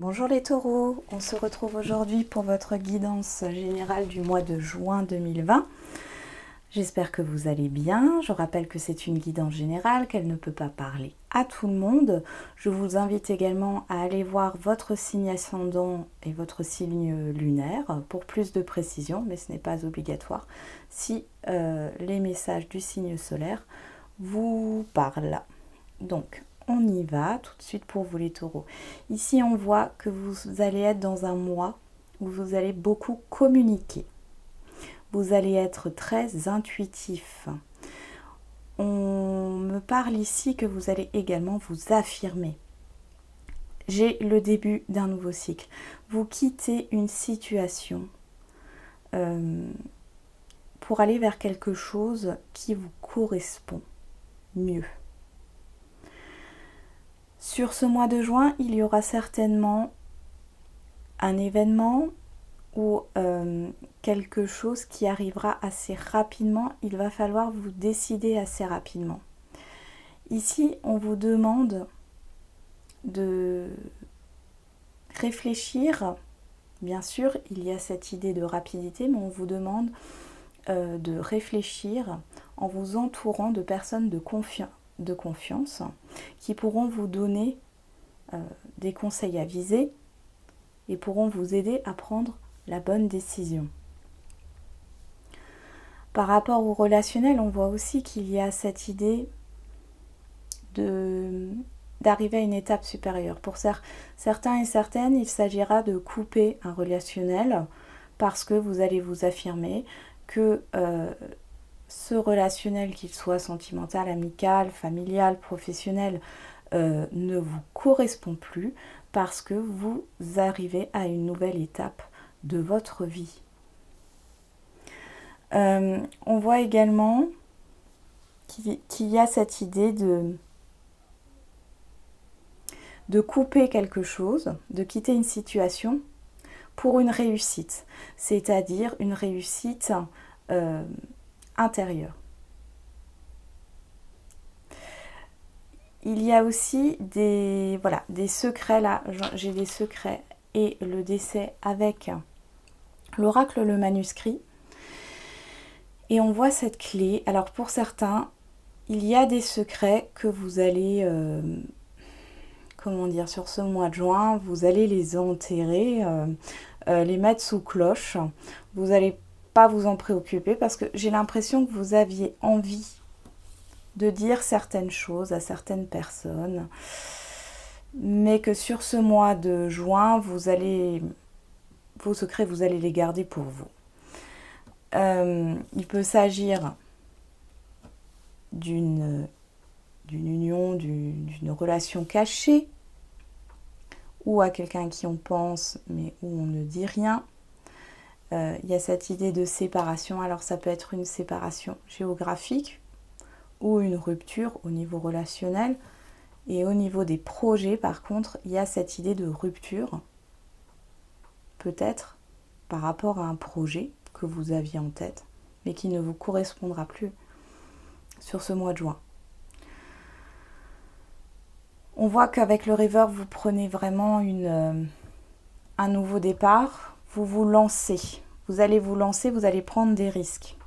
Bonjour les taureaux, on se retrouve aujourd'hui pour votre guidance générale du mois de juin 2020. J'espère que vous allez bien. Je rappelle que c'est une guidance générale, qu'elle ne peut pas parler à tout le monde. Je vous invite également à aller voir votre signe ascendant et votre signe lunaire pour plus de précision, mais ce n'est pas obligatoire si les messages du signe solaire vous parlent. Donc, on y va tout de suite pour vous les taureaux. Ici, on voit que vous allez être dans un mois où vous allez beaucoup communiquer. Vous allez être très intuitif. On me parle ici que vous allez également vous affirmer. J'ai le début d'un nouveau cycle. Vous quittez une situation pour aller vers quelque chose qui vous correspond mieux. Sur ce mois de juin, il y aura certainement un événement ou quelque chose qui arrivera assez rapidement. Il va falloir vous décider assez rapidement. Ici, on vous demande de réfléchir. Bien sûr, il y a cette idée de rapidité, mais on vous demande de réfléchir en vous entourant de personnes de confiance qui pourront vous donner des conseils avisés et pourront vous aider à prendre la bonne décision. Par rapport au relationnel, on voit aussi qu'il y a cette idée d'arriver à une étape supérieure. Pour certains et certaines, il s'agira de couper un relationnel parce que vous allez vous affirmer que ce relationnel, qu'il soit sentimental, amical, familial, professionnel, ne vous correspond plus parce que vous arrivez à une nouvelle étape de votre vie. On voit également qu'il y a cette idée de couper quelque chose, de quitter une situation pour une réussite, c'est-à-dire une réussite intérieure. Il y a aussi des secrets là, j'ai des secrets et le décès avec l'oracle, le manuscrit. Et on voit cette clé. Alors pour certains, il y a des secrets que vous allez, sur ce mois de juin, vous allez les enterrer, les mettre sous cloche. Vous n'allez pas vous en préoccuper parce que j'ai l'impression que vous aviez envie de dire certaines choses à certaines personnes, mais que sur ce mois de juin, vos secrets, vous allez les garder pour vous. Il peut s'agir d'une union, d'une relation cachée, ou à quelqu'un à qui on pense, mais où on ne dit rien. Il y a cette idée de séparation. Alors ça peut être une séparation géographique ou une rupture au niveau relationnel. Et au niveau des projets, par contre, il y a cette idée de rupture, peut-être par rapport à un projet que vous aviez en tête, mais qui ne vous correspondra plus sur ce mois de juin. On voit qu'avec le River, vous prenez vraiment un nouveau départ, vous vous lancez. Vous allez vous lancer, vous allez prendre des risques.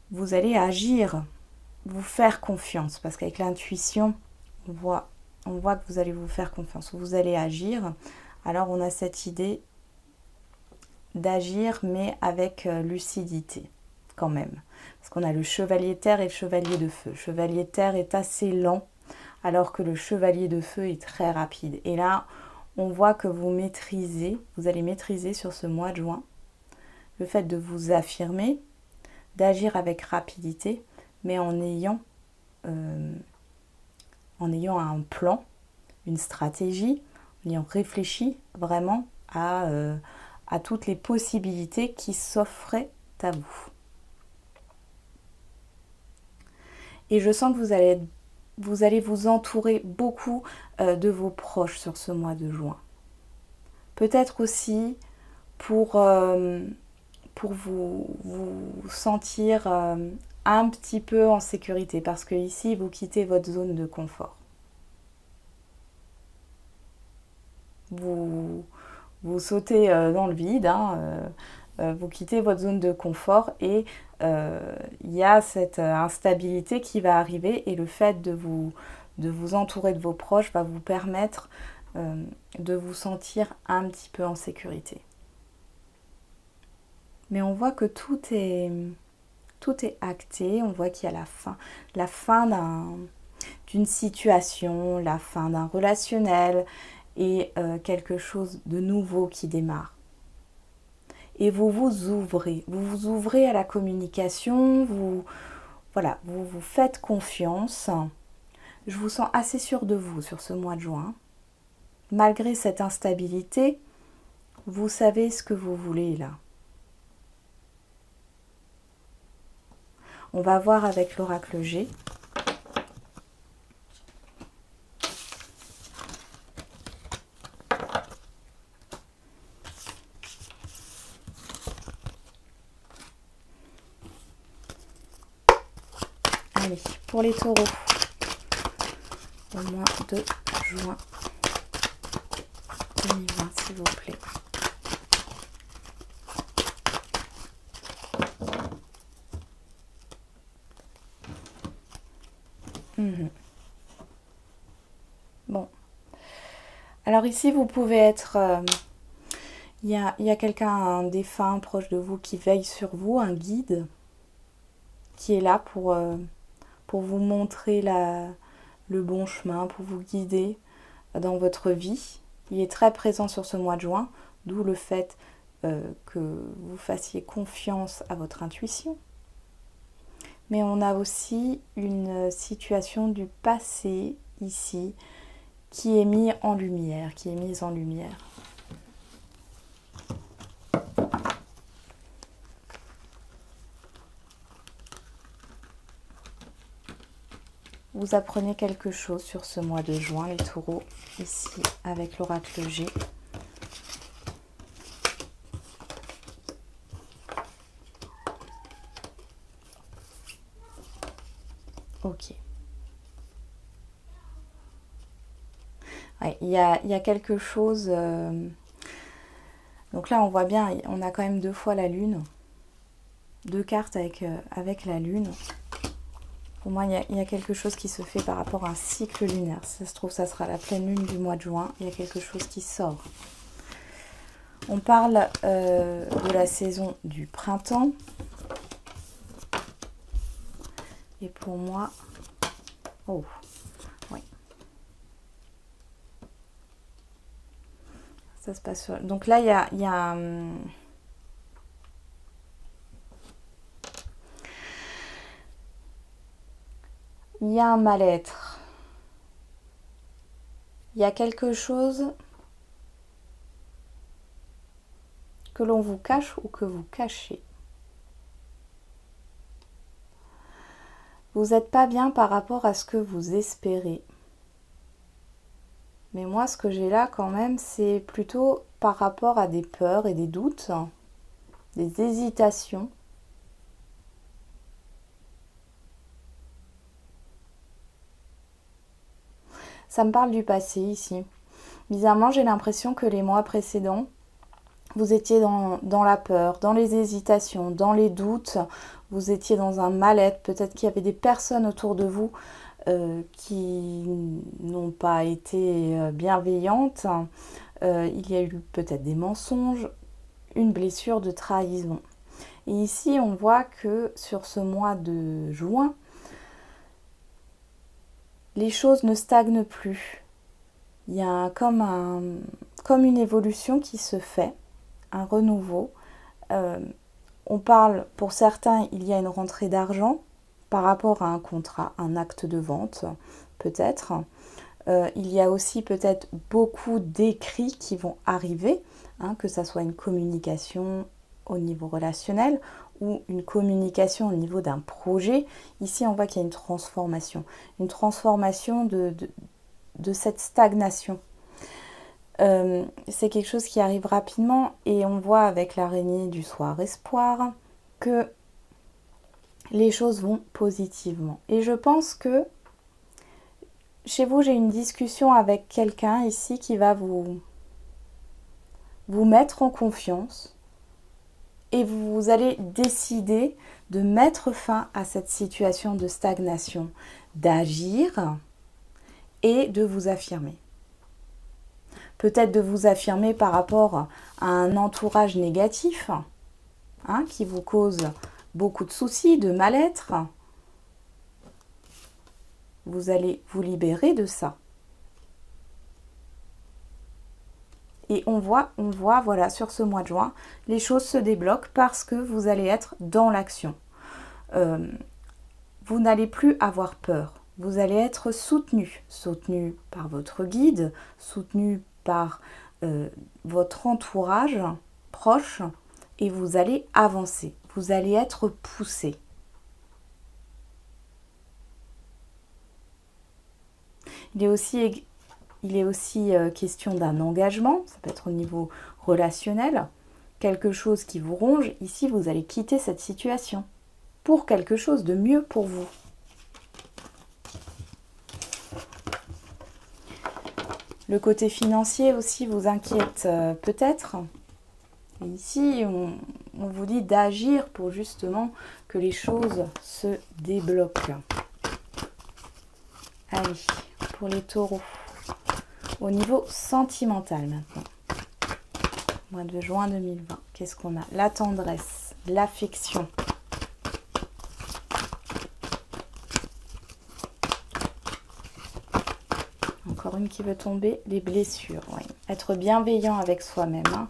Vous allez agir, vous faire confiance, parce qu'avec l'intuition, on voit que vous allez vous faire confiance. Vous allez agir. Alors on a cette idée d'agir, mais avec lucidité quand même. Parce qu'on a le chevalier de terre et le chevalier de feu. Le chevalier de terre est assez lent, alors que le chevalier de feu est très rapide. Et là, on voit que vous allez maîtriser sur ce mois de juin le fait de vous affirmer, d'agir avec rapidité, mais en ayant un plan, une stratégie, en ayant réfléchi vraiment à toutes les possibilités qui s'offraient à vous. Et je sens que vous allez vous entourer beaucoup de vos proches sur ce mois de juin. Peut-être aussi pour vous sentir un petit peu en sécurité, parce que ici, vous quittez votre zone de confort. vous sautez dans le vide, hein, vous quittez votre zone de confort et il y a cette instabilité qui va arriver et le fait de vous entourer de vos proches va vous permettre de vous sentir un petit peu en sécurité. Mais on voit que tout est acté, on voit qu'il y a la fin d'une situation, la fin d'un relationnel et quelque chose de nouveau qui démarre. Et vous vous ouvrez à la communication, vous vous faites confiance. Je vous sens assez sûr de vous sur ce mois de juin. Malgré cette instabilité, vous savez ce que vous voulez là. On va voir avec l'oracle G. Allez, pour les taureaux, au mois de juin 2020, s'il vous plaît. Bon. Alors ici, vous pouvez être... il y a quelqu'un, un défunt proche de vous qui veille sur vous, un guide, qui est là pour vous montrer le bon chemin, pour vous guider dans votre vie. Il est très présent sur ce mois de juin, d'où le fait que vous fassiez confiance à votre intuition. Mais on a aussi une situation du passé ici qui est mise en lumière, Vous apprenez quelque chose sur ce mois de juin, les taureaux, ici avec l'oracle G. Ok. Ouais, il y a quelque chose... Donc là, on voit bien, on a quand même 2 fois la lune. 2 cartes avec la lune. Pour moi, il y a quelque chose qui se fait par rapport à un cycle lunaire. Si ça se trouve, ça sera la pleine lune du mois de juin. Il y a quelque chose qui sort. On parle de la saison du printemps. Et pour moi... Oh, oui. Ça se passe sur... Donc là, il y a un mal-être. Il y a quelque chose que l'on vous cache ou que vous cachez. Vous n'êtes pas bien par rapport à ce que vous espérez. Mais moi, ce que j'ai là quand même, c'est plutôt par rapport à des peurs et des doutes, des hésitations. Ça me parle du passé ici. Bizarrement, j'ai l'impression que les mois précédents, vous étiez dans la peur, dans les hésitations, dans les doutes. Vous étiez dans un mal-être. Peut-être qu'il y avait des personnes autour de vous qui n'ont pas été bienveillantes. Il y a eu peut-être des mensonges, une blessure de trahison. Et ici, on voit que sur ce mois de juin, les choses ne stagnent plus. Il y a comme une évolution qui se fait, un renouveau. On parle, pour certains, il y a une rentrée d'argent par rapport à un contrat, un acte de vente, peut-être. Il y a aussi peut-être beaucoup d'écrits qui vont arriver, que ça soit une communication au niveau relationnel ou une communication au niveau d'un projet. Ici, on voit qu'il y a une transformation de cette stagnation. C'est quelque chose qui arrive rapidement et on voit avec l'araignée du soir espoir que les choses vont positivement. Et je pense que chez vous, j'ai une discussion avec quelqu'un ici qui va vous vous mettre en confiance et vous allez décider de mettre fin à cette situation de stagnation, d'agir et de vous affirmer. Peut-être de vous affirmer par rapport à un entourage négatif qui vous cause beaucoup de soucis, de mal-être. Vous allez vous libérer de ça. Et on voit, voilà, sur ce mois de juin, les choses se débloquent parce que vous allez être dans l'action. Vous n'allez plus avoir peur. Vous allez être soutenu par votre guide, soutenu par votre entourage proche, et vous allez avancer. Vous allez être poussé. Il est aussi question d'un engagement, ça peut être au niveau relationnel, quelque chose qui vous ronge. Ici, vous allez quitter cette situation pour quelque chose de mieux pour vous. Le côté financier aussi vous inquiète peut-être. Et ici, on vous dit d'agir pour justement que les choses se débloquent. Allez, pour les taureaux. Au niveau sentimental maintenant. Mois de juin 2020. Qu'est-ce qu'on a? La tendresse, l'affection. Encore une qui veut tomber, les blessures. Oui. Être bienveillant avec soi-même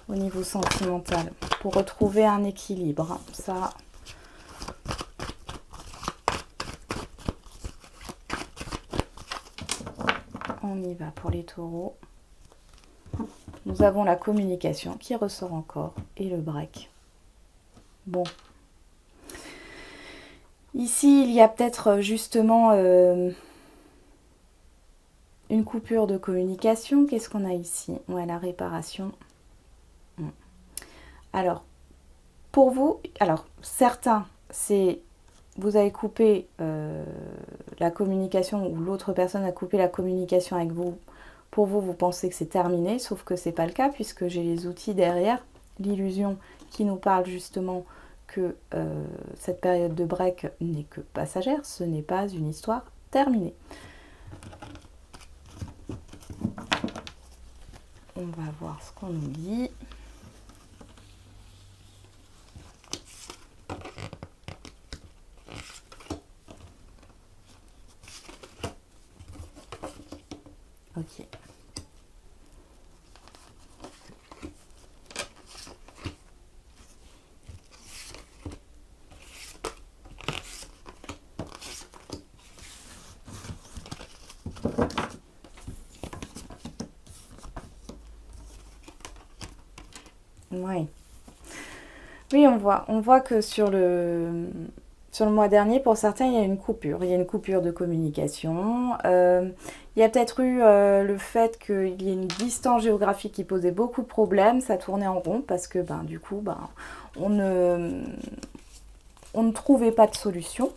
au niveau sentimental pour retrouver un équilibre. Ça, on y va pour les taureaux. Nous avons la communication qui ressort encore et le break. Bon. Ici, il y a peut-être justement une coupure de communication. Qu'est-ce qu'on a ici? Ouais, la réparation. Alors, pour vous, certains, c'est vous avez coupé la communication ou l'autre personne a coupé la communication avec vous. Pour vous, vous pensez que c'est terminé, sauf que ce n'est pas le cas puisque j'ai les outils derrière, l'illusion qui nous parle justement que cette période de break n'est que passagère, ce n'est pas une histoire terminée. On va voir ce qu'on nous dit. Ok. Oui. Oui, on voit que sur le mois dernier, pour certains, il y a une coupure. Il y a une coupure de communication. Il y a peut-être eu le fait qu'il y ait une distance géographique qui posait beaucoup de problèmes. Ça tournait en rond parce que du coup, on ne trouvait pas de solution.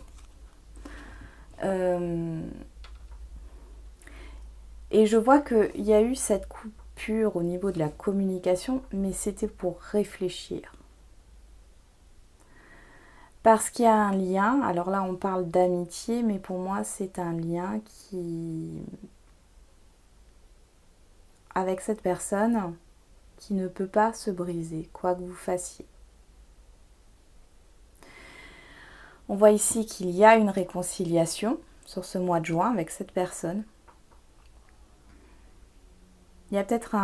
Et je vois qu'il y a eu cette coupure au niveau de la communication, mais c'était pour réfléchir. Parce qu'il y a un lien, alors là on parle d'amitié, mais pour moi c'est un lien avec cette personne qui ne peut pas se briser, quoi que vous fassiez. On voit ici qu'il y a une réconciliation sur ce mois de juin avec cette personne. Il y a peut-être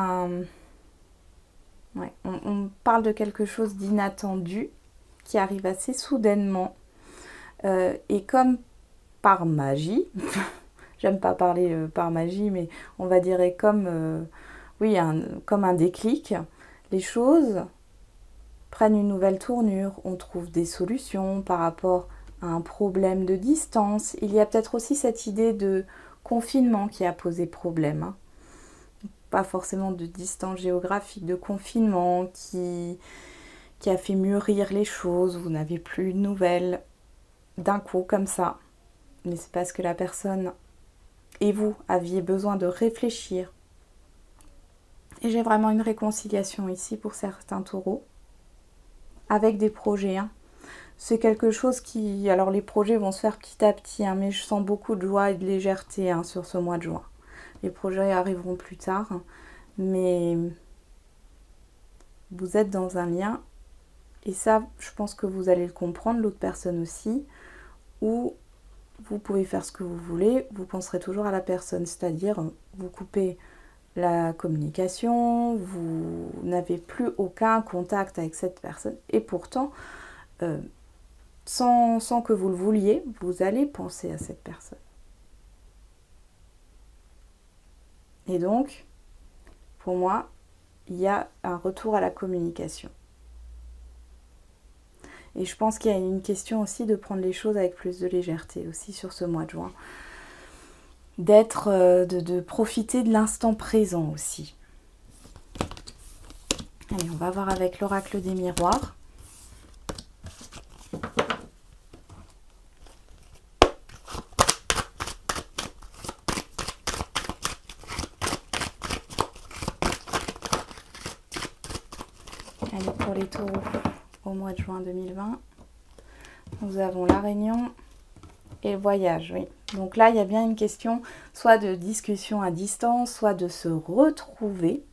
on parle de quelque chose d'inattendu qui arrive assez soudainement et comme par magie, j'aime pas parler par magie, mais on va dire comme un déclic, les choses prennent une nouvelle tournure, on trouve des solutions par rapport à un problème de distance. Il y a peut-être aussi cette idée de confinement qui a posé problème, pas forcément de distance géographique, de confinement qui a fait mûrir les choses. Vous n'avez plus de nouvelles d'un coup comme ça, mais c'est parce que la personne et vous aviez besoin de réfléchir Et j'ai vraiment une réconciliation ici pour certains taureaux, avec des projets. Hein. C'est quelque chose qui... Alors les projets vont se faire petit à petit, hein, mais je sens beaucoup de joie et de légèreté hein, sur ce mois de juin. Les projets arriveront plus tard, mais vous êtes dans un lien, et ça, je pense que vous allez le comprendre, l'autre personne aussi, où vous pouvez faire ce que vous voulez, vous penserez toujours à la personne, c'est-à-dire vous coupez la communication, vous n'avez plus aucun contact avec cette personne, et pourtant, sans que vous le vouliez, vous allez penser à cette personne. Et donc, pour moi, il y a un retour à la communication. Et je pense qu'il y a une question aussi de prendre les choses avec plus de légèreté aussi sur ce mois de juin. De profiter de l'instant présent aussi. Allez, on va voir avec l'oracle des miroirs. Allez, pour les taureaux, au mois de juin 2020, nous avons la réunion et le voyage, oui. Donc là, il y a bien une question, soit de discussion à distance, soit de se retrouver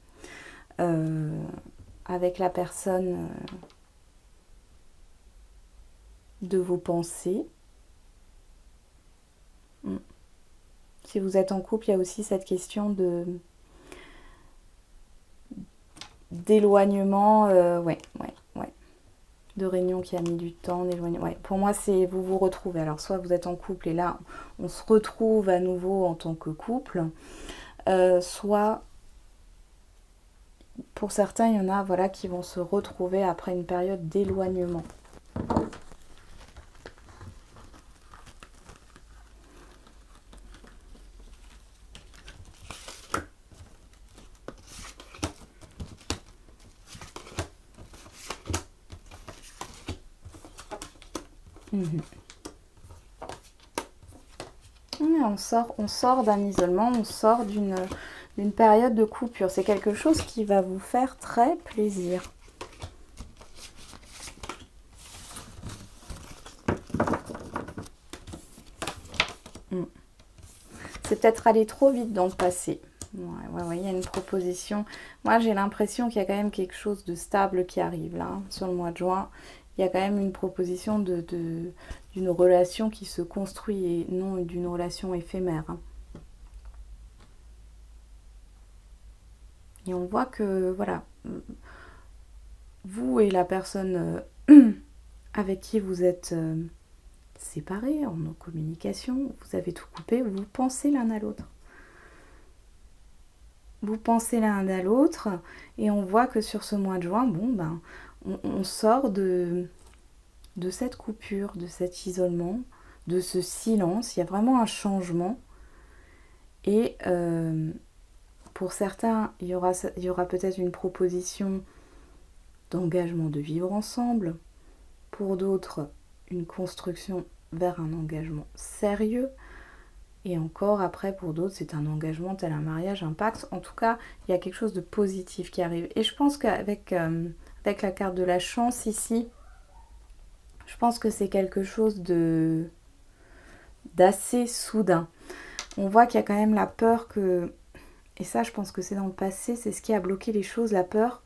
avec la personne de vos pensées. Si vous êtes en couple, il y a aussi cette question d'éloignement, ouais. De réunion qui a mis du temps, d'éloignement. Ouais, pour moi, c'est vous vous retrouvez. Alors, soit vous êtes en couple et là, on se retrouve à nouveau en tant que couple, soit, pour certains, il y en a voilà, qui vont se retrouver après une période d'éloignement. On sort d'un isolement, on sort d'une période de coupure. C'est quelque chose qui va vous faire très plaisir. C'est peut-être aller trop vite dans le passé. Ouais, il y a une proposition. Moi, j'ai l'impression qu'il y a quand même quelque chose de stable qui arrive là, sur le mois de juin. Il y a quand même une proposition d'une relation qui se construit et non d'une relation éphémère. Hein. Et on voit que, voilà, vous et la personne avec qui vous êtes séparés en communication, vous avez tout coupé, vous pensez l'un à l'autre. Vous pensez l'un à l'autre et on voit que sur ce mois de juin, on sort de cette coupure, de cet isolement, de ce silence. Il y a vraiment un changement. Et pour certains, il y aura peut-être une proposition d'engagement de vivre ensemble. Pour d'autres, une construction vers un engagement sérieux. Et encore après, pour d'autres, c'est un engagement tel un mariage, un pacte. En tout cas, il y a quelque chose de positif qui arrive. Et je pense qu'avec la carte de la chance ici, je pense que c'est quelque chose d'assez soudain. On voit qu'il y a quand même la peur que... Et ça, je pense que c'est dans le passé, c'est ce qui a bloqué les choses, la peur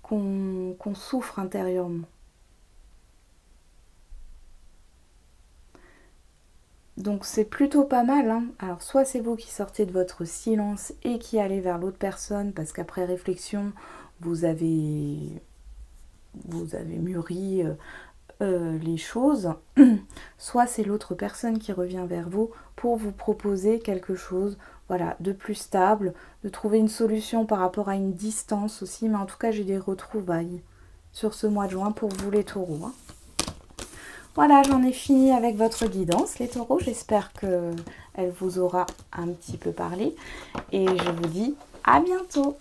qu'on souffre intérieurement. Donc c'est plutôt pas mal. Hein. Alors soit c'est vous qui sortez de votre silence et qui allez vers l'autre personne parce qu'après réflexion, vous avez mûri les choses. Soit c'est l'autre personne qui revient vers vous pour vous proposer quelque chose voilà, de plus stable, de trouver une solution par rapport à une distance aussi. Mais en tout cas, j'ai des retrouvailles sur ce mois de juin pour vous les taureaux. Hein. Voilà, j'en ai fini avec votre guidance, les taureaux. J'espère qu'elle vous aura un petit peu parlé. Et je vous dis à bientôt.